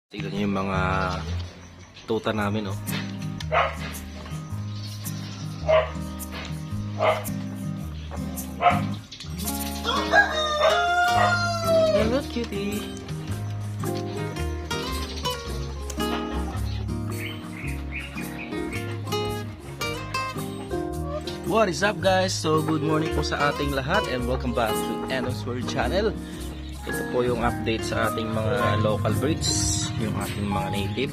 Tignan nyo yung mga tuta namin, oh. Hello, cutie. What is up, guys? So, good morning po sa ating lahat and welcome back to Enos World Channel. Ito po yung update sa ating mga local breeds, yung ating mga native.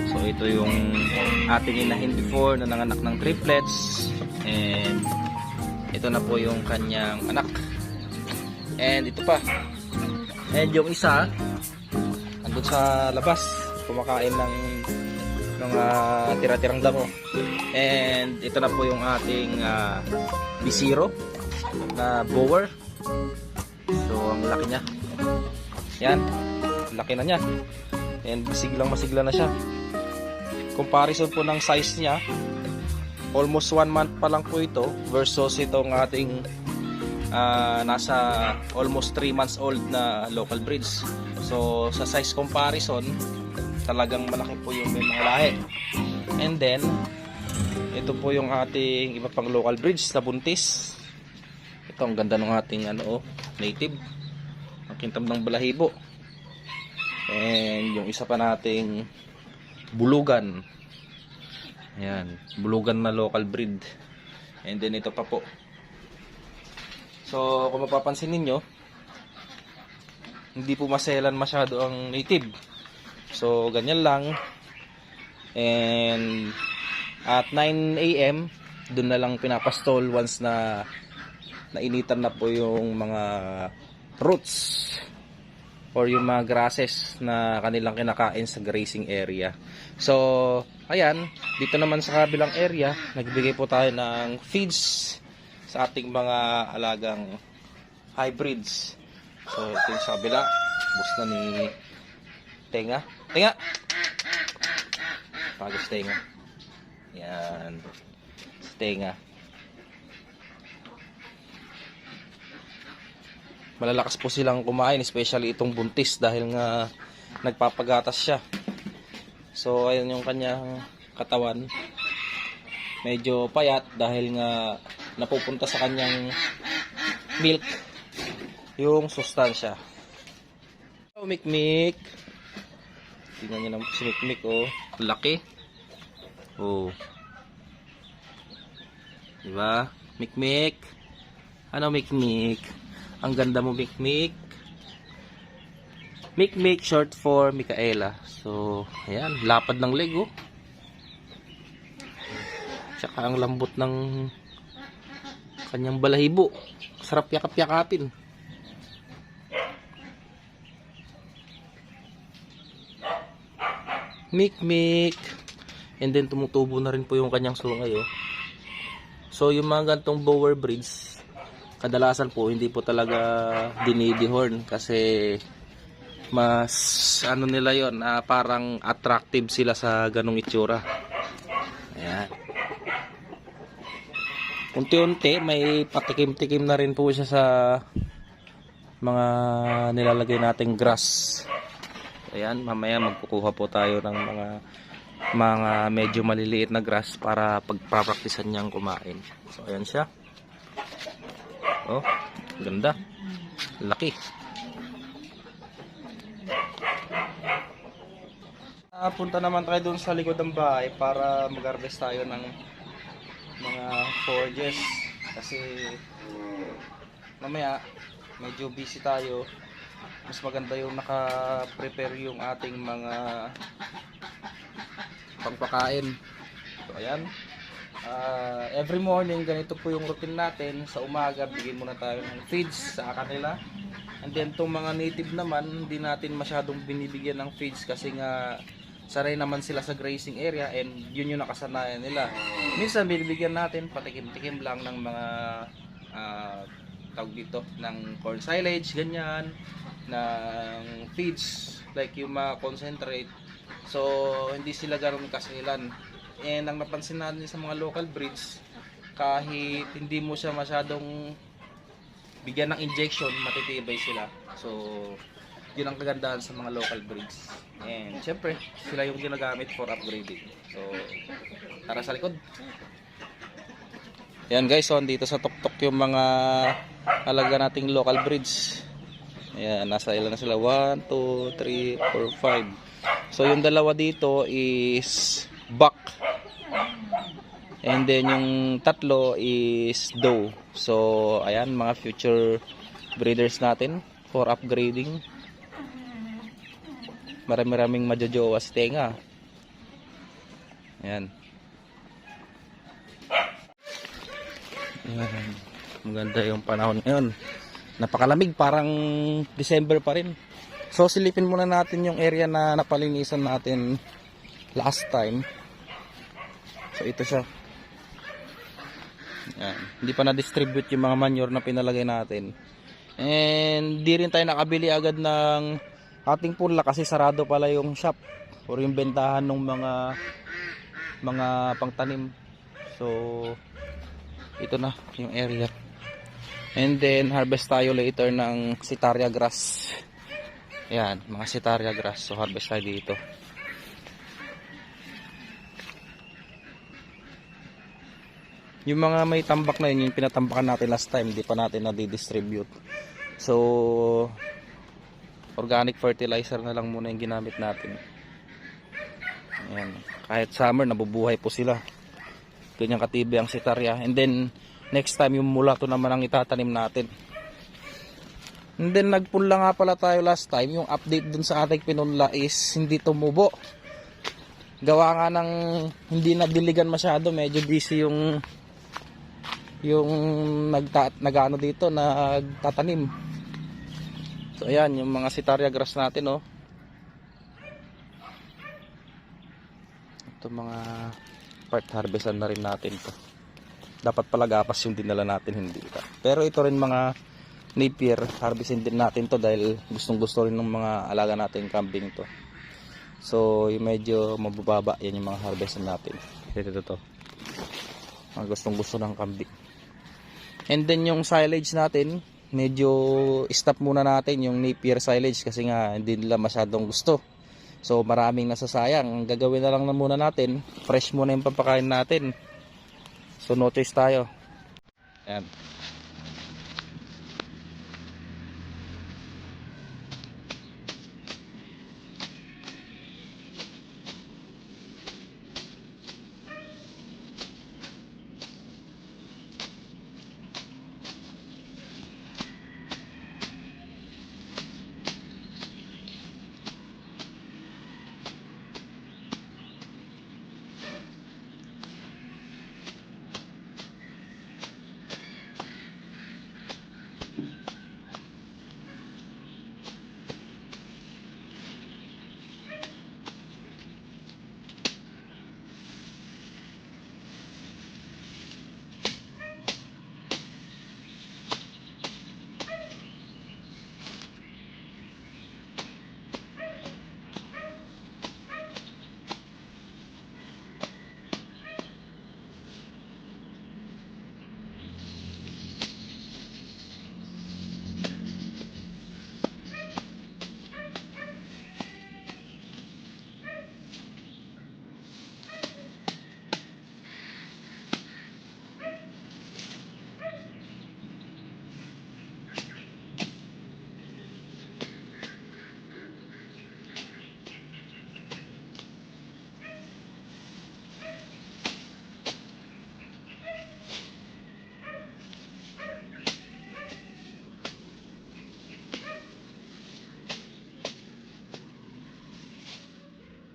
So ito yung ating inahin before na nanganak ng triplets, and ito na po yung kanyang anak. And ito pa. And yung isa andun sa labas kumakain ng mga tira-tirang damo. And ito na po yung ating B0 na bower. So ang laki niya. Yan, laki na niya. And masigla na siya. Comparison po ng size niya, almost 1 month pa lang po ito versus itong ating nasa almost 3 months old na local breeds. So sa size comparison, talagang malaki po yung may mga lahi. And then ito po yung ating iba pang local breeds na buntis. Ito ang ganda ng ating native. Ang kintab ng balahibo. And yung isa pa nating bulugan. Ayan, bulugan na local breed. And then ito pa po. So kung mapapansin ninyo, hindi po maselan masyado ang native. So ganyan lang. And at 9 AM doon na lang pinapastol once na nainitan na po yung mga roots or yung mga grasses na kanilang kinakain sa grazing area. So ayan, dito naman sa kabilang area nagbigay po tayo ng feeds sa ating mga alagang hybrids. So ito yung sa kabila, bus na ni Tenga. Pagos Tenga. Yan, Tenga. Malalakas po silang kumain, especially itong buntis dahil nga nagpapagatas siya. So ayun yung kanyang katawan, medyo payat dahil nga napupunta sa kanyang milk yung sustansya. Oh, Mikmik. Tingnan niyo naman si Mikmik, oh. Laki. Oh. Diba? Mikmik. Ano, Mikmik? Ang ganda mo, Mikmik. Mikmik, short for Micaela. So, ayan, lapad ng leg, oh. Tsaka ang lambot ng kanyang balahibo. Sarap yakap-yakapin. Mikmik. And then tumutubo na rin po yung kanyang sungay, oh. So, yung mga gantong bower breeds, kadalasan po hindi po talaga dinidihorn kasi mas nila yon, parang attractive sila sa ganung itsura. Ayan. Unti-unti may patikim-tikim na rin po siya sa mga nilalagay nating grass. Ayan, mamaya magkukuha po tayo ng mga medyo maliliit na grass para pagpapraktisan niyang kumain. So ayan siya. Oh, ganda. Laki. Punta naman tayo dun sa likod ng bahay para mag-harvest tayo ng mga forages. Kasi mamaya medyo busy tayo. Mas maganda yung naka-prepare yung ating mga pagpakain. So ayan. Every morning ganito po yung routine natin. Sa umaga bigyan muna tayo ng feeds sa kanila, and then itong mga native naman hindi natin masyadong binibigyan ng feeds kasi nga sanay naman sila sa grazing area and yun yung nakasanayan nila. Minsan binibigyan natin patikim-tikim lang ng mga tawag dito ng corn silage, ganyan, ng feeds like yung mga concentrate. So hindi sila ganoon kasilan. And ang napansin natin sa mga local breeds, kahit hindi mo siya masyadong bigyan ng injection, matitibay sila. So Yun ang kagandahan sa mga local breeds. And syempre, sila yung ginagamit for upgrading. So, tara sa likod. Yan guys, so dito sa tuktok yung mga alaga nating local breeds. Ayan, nasa ilan na sila? 1, 2, 3, 4, 5. So yung dalawa dito is buck. And then yung tatlo is doe. So ayan, mga future breeders natin for upgrading. Marami-raming majojowa sa tenga. Ayan. Ayan. Maganda yung panahon ngayon. Napakalamig, parang December pa rin. So silipin muna natin yung area na napalinisan natin last time. So ito siya. Ayan. Hindi pa na-distribute yung mga manure na pinalagay natin. And di rin tayo nakabili agad ng ating punla kasi sarado pala yung shop or yung bentahan ng mga pangtanim. So ito na yung area. And then harvest tayo later ng sitaria grass. Ayan, mga sitaria grass. So harvest tayo dito. Yung mga may tambak na yun, yung pinatambakan natin last time, hindi pa natin na-distribute. So organic fertilizer na lang muna yung ginamit natin. Ayan. Kahit summer nabubuhay po sila. Ganyan katibi ang sitaria. And then next time yung mulato naman ang itatanim natin. And then nagpunla nga pala tayo last time. Yung update dun sa ating pinunla is hindi tumubo. Gawa nga ng hindi nadiligan masyado. Medyo busy yung nagano dito nagtatanim. So ayan yung mga sitaria grass natin, oh. Ito mga part harvestan na rin natin to. Dapat pala gapas yung dinala natin, hindi ka. Pero ito rin mga napier, harvestin din natin to dahil gustong gusto rin ng mga alaga natin kambing to. So yung medyo mabababa yan yung mga harvestan natin. Ito to. Mga gustong gusto ng kambing. And then yung silage natin, medyo stop muna natin yung napier silage kasi nga hindi nila masyadong gusto. So maraming nasasayang. Ang gagawin na lang na muna natin, fresh muna yung papakain natin. So notice tayo. Ayan.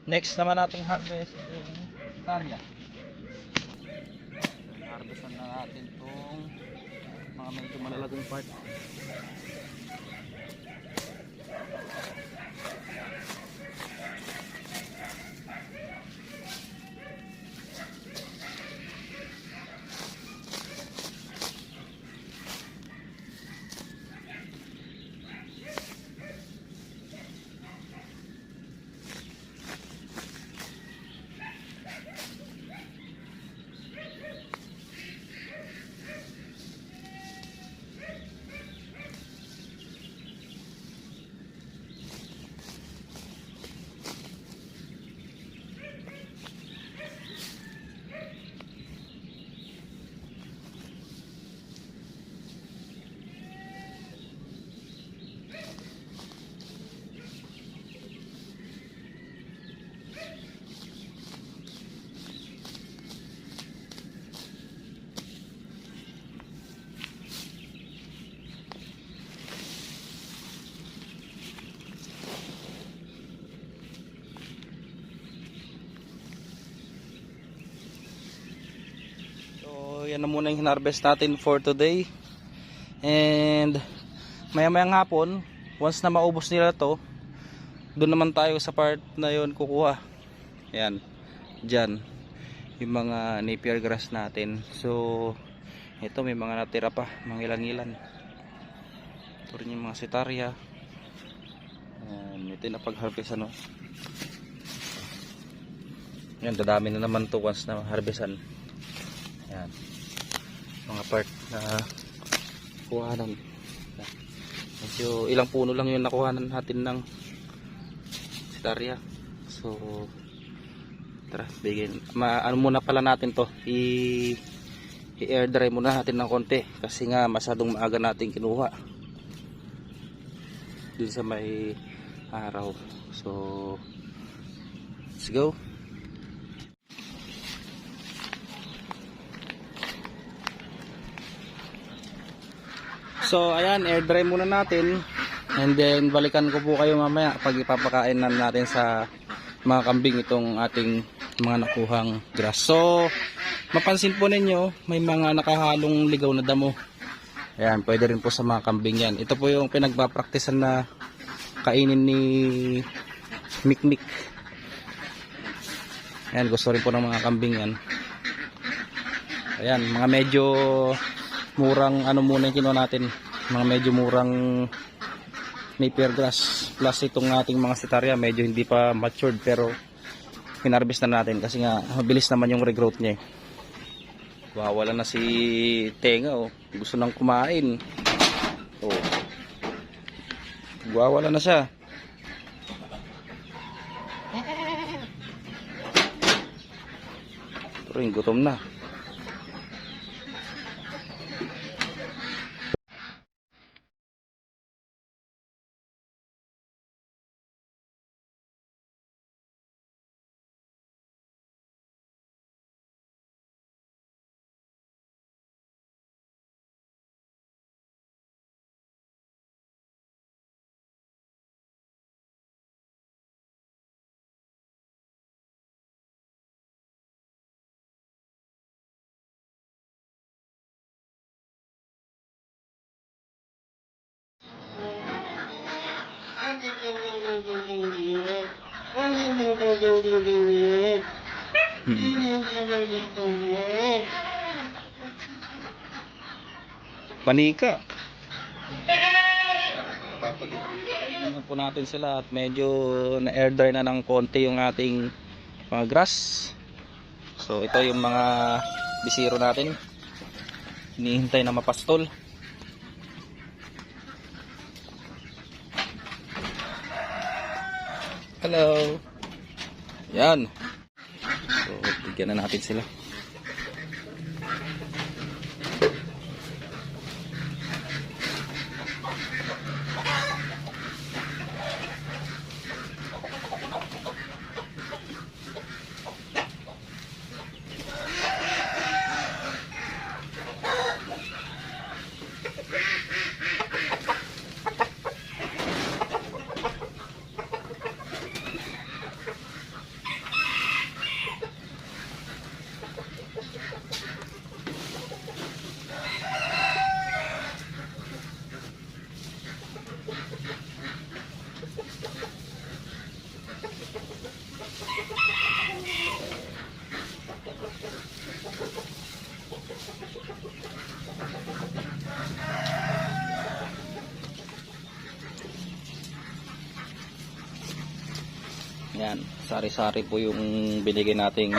Next naman nating harvest Italia. Harvestan na natin itong mga medyo malalagang part. muna yung hinarvest natin for today. And maya-mayang hapon, once na maubos nila to, doon naman tayo sa part na yon kukuha. Ayan, dyan yung mga napier grass natin. So ito may mga natira pa, mga ilan-ilan. Ito rin yung mga sitarya. Ito yung napag-harvest ano. Yan, dadami na naman to once na harvestan. Yan, mga part na kuhanan. Medyo ilang puno lang yung nakuhanan natin ng sitarya. So tara, bigyan. Ano muna pala natin to, i-air dry muna natin ng konti kasi nga masyadong maaga natin kinuha dun sa may araw. So let's go. So ayan, air dry muna natin and then balikan ko po kayo mamaya pag ipapakain na natin sa mga kambing itong ating mga nakuhang grass. So mapansin po ninyo may mga nakahalong ligaw na damo. Ayan, pwede rin po sa mga kambing yan. Ito po yung pinagpapraktisan na kainin ni Mikmik. Ayan, gusto rin po ng mga kambing yan. Ayan, mga medyo murang ano muna yung kinuha natin, mga medyo murang napier grass plus itong ating mga sitarya, medyo hindi pa matured pero hinarvest na natin kasi nga mabilis naman yung regrowth niya. Wala na si Tenga, oh. Gusto nang kumain. Oh. Wala na siya. Pero yung gutom na. Panika. Tingnan po natin sila at medyo na air dry na ng konti yung ating mga grass. So ito yung mga bisiro natin. Hinihintay na mapastol. Hello. Yan. So bigyan na natin sila. Yan, sari-sari po yung binigay nating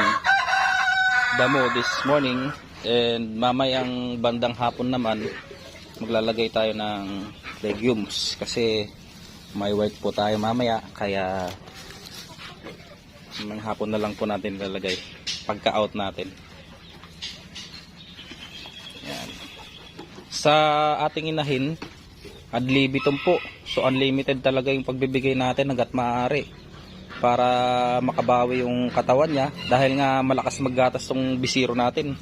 damo this morning. And mamayang bandang hapon naman maglalagay tayo ng legumes kasi may work po tayo mamaya, kaya ng hapon na lang po natin lalagay pagka out natin. Yan. Sa ating inahin ad libitum po, so unlimited talaga yung pagbibigay natin hanggat maaari para makabawi yung katawan niya dahil nga malakas maggatas tong bisiro natin.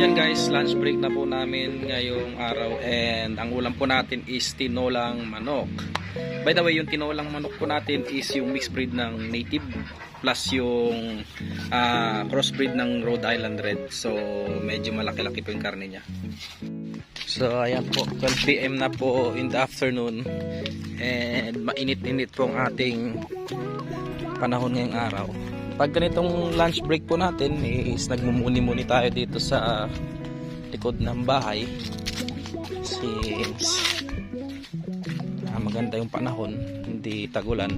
Yan guys, lunch break na po namin ngayong araw and ang ulam po natin is tinolang manok. By the way, yung tinolang manok po natin is yung mixed breed ng native plus yung crossbreed ng Rhode Island Red. So medyo malaki-laki po yung karne niya. So ayan po, 12 PM na po in the afternoon and mainit-init po ang ating panahon ngayong araw. Pag ganitong lunch break po natin is nagmumuni-muni tayo dito sa likod ng bahay since maganda yung panahon, hindi tagulan.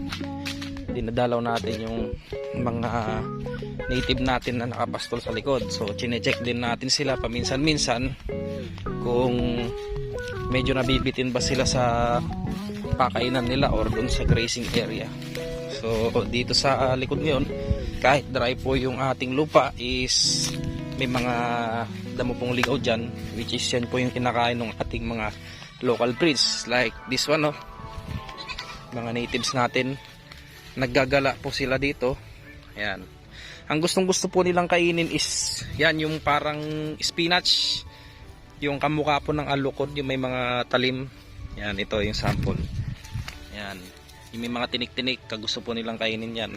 Dinadalaw natin yung mga native natin na nakapastol sa likod. So chine-check din natin sila paminsan-minsan kung medyo nabibitin ba sila sa pakainan nila or dun sa grazing area. So dito sa likod ngayon, kahit dry po yung ating lupa is may mga damo pong ligaw dyan, which is yan po yung kinakain ng ating mga local breeds like this one, oh. Mga natives natin, naggagala po sila dito. Ayan. Ang gustong gusto po nilang kainin is yan, yung parang spinach, yung kamukha po ng alukod, yung may mga talim. Yan, ito yung sample. Yan, yung may mga tinik-tinik, kagusto po nilang kainin yan.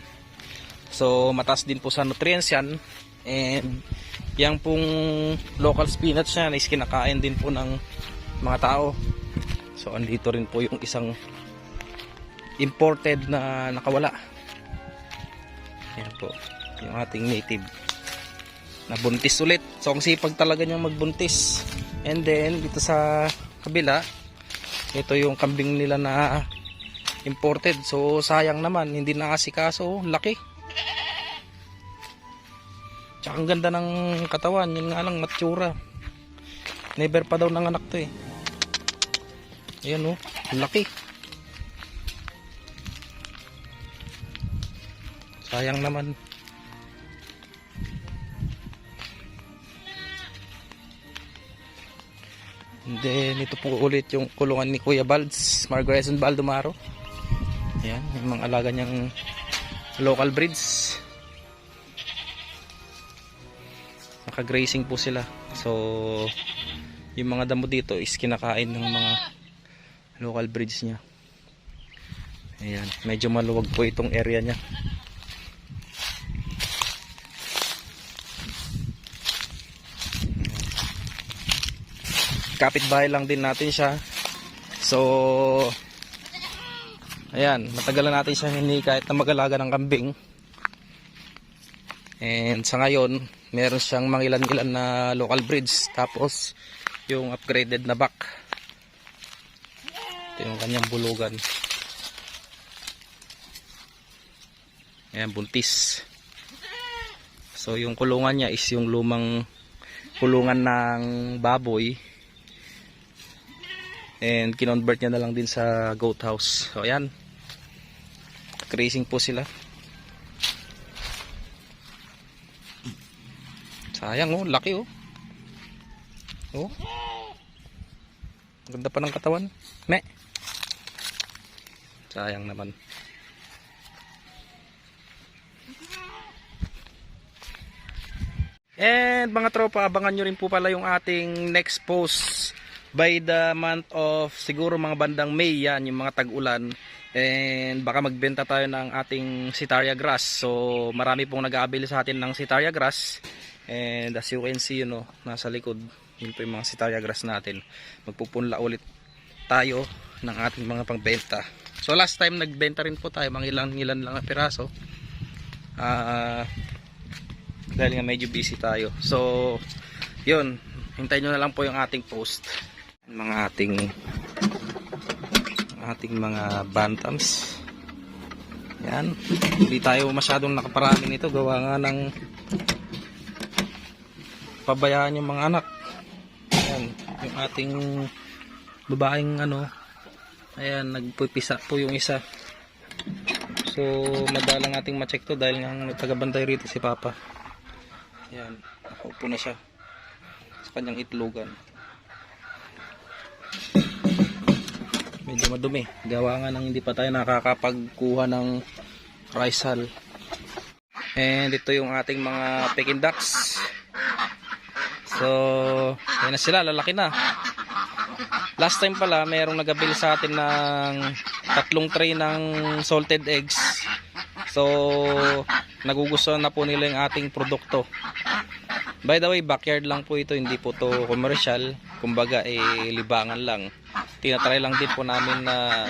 So mataas din po sa nutrients yan. And yang pong local spinach yan is kinakain din po ng mga tao. So andito rin po yung isang imported na nakawala. Yan po yung ating native na buntis ulit. So ang sipag talaga niya magbuntis. And then dito sa kabila, ito yung kambing nila na imported. So sayang naman, hindi naasikaso. Laki. Tsaka ang ganda ng katawan. Yun nga lang, matsura. Never pa daw nanganak to eh. Ayan o, laki. Sayang naman. And then ito po ulit yung kulungan ni Kuya Balds, Margareson Baldumaro. Ayan, yung mga alaga niyang local breeds. Naka-grazing po sila. So yung mga damo dito is kinakain ng mga local breeds niya. Ayan, medyo maluwag po itong area niya. Kapitbahay lang din natin siya. So ayan, matagalan natin siya hindi kahit na mag-alaga ng kambing. And sa ngayon, meron siyang mga ilan-ilan na local breeds. Tapos yung upgraded na back. Ito yung kanyang bulugan. Ayan, buntis. So yung kulungan niya is yung lumang kulungan ng baboy. And kinonvert niya na lang din sa goat house. So ayan, grazing po sila. Sayang oh, laki oh. Oh, ganda pa ng katawan. Me, sayang naman. And mga tropa, abangan nyo rin po pala yung ating next post by the month of siguro mga bandang May. Yan yung mga tag-ulan. And baka magbenta tayo ng ating Setaria grass. So marami pong nag-aabili sa atin ng Setaria grass. And as you can see, you know, nasa likod, yun po yung mga Setaria grass natin. Magpupunla ulit tayo ng ating mga pangbenta. So last time nagbenta rin po tayo, mga ilan lang na piraso. Dahil nga medyo busy tayo. So yun, hintayin nyo na lang po yung ating post. Mga ating mga bantams. Yan, hindi tayo masyadong nakaparami nito, gawa nga ng pabayaan yung mga anak. Ayan, yung ating babaeng ano, ayan, nagpipisa po yung isa. So madalang ating ma-check to dahil nga nagtagabantay rito si Papa. Ayan, nakaupo na siya sa kanyang itlogan. Medyo madumi, gawa nga nang hindi pa tayo nakakapagkuha ng rice hull. And ito yung ating mga Peking ducks. So, yan na sila, lalaki na. Last time pala, mayroong nagabil sa atin ng 3 tray ng salted eggs. So, nagugustuhan na po nila yung ating produkto. By the way, backyard lang po ito, hindi po to commercial. Kumbaga, libangan lang. Tinatry lang din po namin na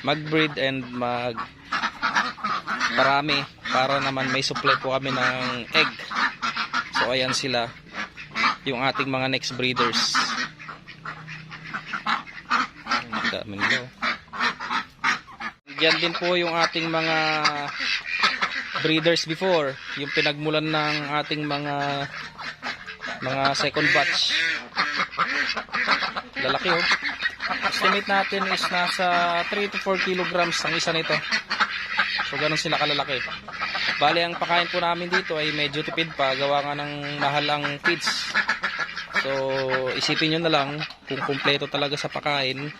mag-breed and parami para naman may supply po kami ng egg. So, ayan sila, yung ating mga next breeders. Dami nila. Yan din po yung ating mga breeders before, yung pinagmulan ng ating mga second batch. Lalaki oh. Estimate natin is nasa 3 to 4 kilograms ang isa nito. So ganun sila kalalaki. Bali ang pakain po namin dito ay medyo tipid pa, gawa nga ng mahal ang feeds. So isipin nyo na lang kung kumpleto talaga sa pakain,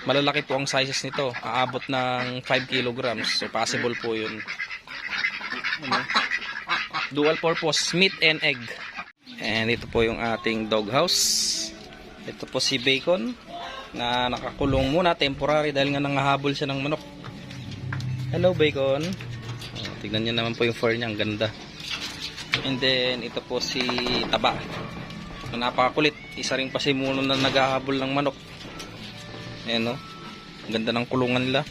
malalaki po ang sizes nito, aabot ng 5 kilograms. So possible po yun. Dual purpose, meat and egg. And ito po yung ating doghouse. Ito po si Bacon na nakakulong muna temporary dahil nga nangahabol siya ng manok. Hello Bacon. Tignan nyo naman po yung fur niya, ang ganda. And then ito po si Taba, napakakulit. Isa rin pa si Muno na naghahabol ng manok. Ayan o, ganda ng kulungan nila.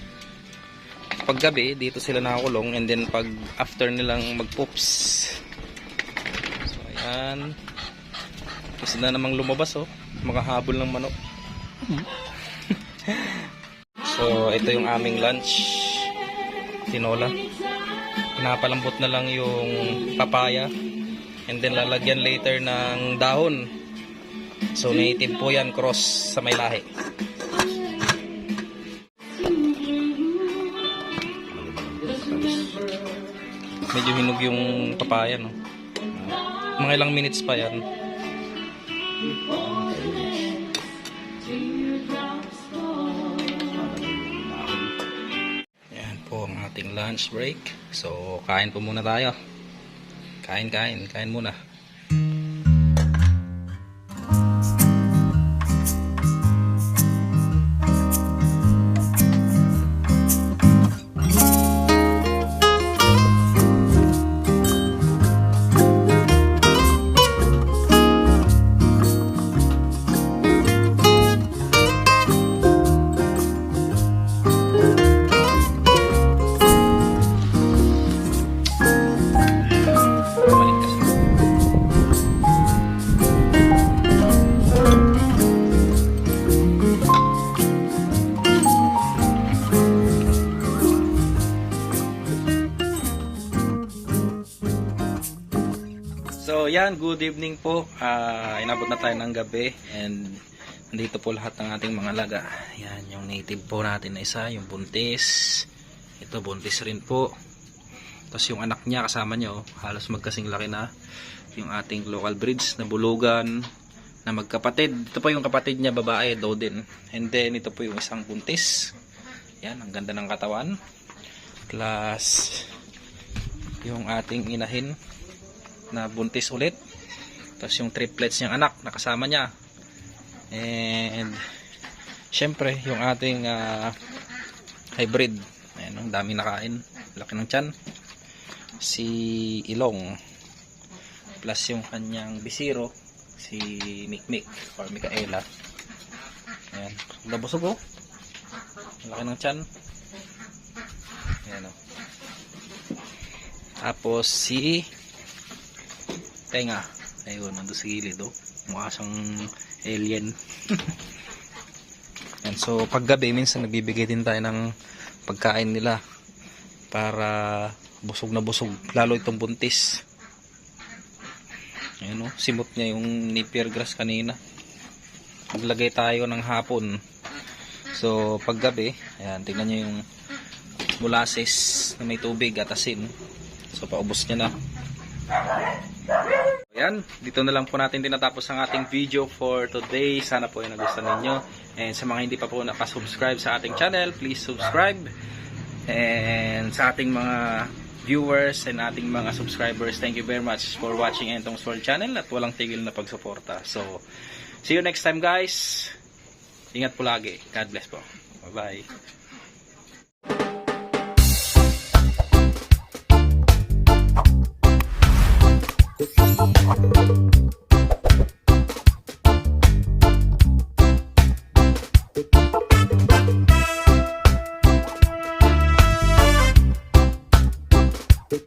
Pag gabi, dito sila nakakulong, and then pag after nilang mag-poops. So ayan, kasi na namang lumabas oh, makahabol ng manok. So ito yung aming lunch, tinola. Pinapalambot na lang yung papaya, and then lalagyan later ng dahon. So native po yan, cross sa may lahi. Medyo hinog yung papaya, no? Mga ilang minutes pa yan. Yan po ang ating lunch break. So kain po muna tayo. Kain muna. So yan, good evening po. Inabot na tayo ng gabi and nandito po lahat ng ating mga laga. Yan yung native po natin na isa, yung buntis. Ito buntis rin po. Tapos yung anak niya kasama niya, halos magkasing laki na. Yung ating local breeds na bulugan na magkapatid. Ito po yung kapatid niya, babae, Doden. And then ito po yung isang buntis. Yan, ang ganda ng katawan. Plus yung ating inahin na buntis ulit. Tapos yung triplets niyang anak na kasama niya. And syempre yung ating hybrid. Ayan, ang daming nakain. Laki ng tiyan. Si Ilong. Plus yung kanyang bisiro, si Mikmik or Mikaela. Ayan. Nabusog oh. Laki ng tiyan. Ayan oh. Tapos si Tenga. Ayun, nandun sa gilid oh. Mukha siyang alien. And so paggabi minsan nagbibigay din tayo ng pagkain nila para busog na busog, lalo itong buntis. Ayun oh, simot niya yung napier grass kanina. Maglagay tayo ng hapon. So paggabi, ayan, tingnan niyo yung molasses na may tubig at asin. So paubos niya na. Ayan, dito na lang po natin tinatapos ang ating video for today. Sana po ay nagustuhan ninyo. And sa mga hindi pa po nakasubscribe sa ating channel, please subscribe. And sa ating mga viewers and ating mga subscribers, thank you very much for watching Entong's World Channel at walang tigil na pagsuporta. So, see you next time guys. Ingat po lagi. God bless po. Bye-bye.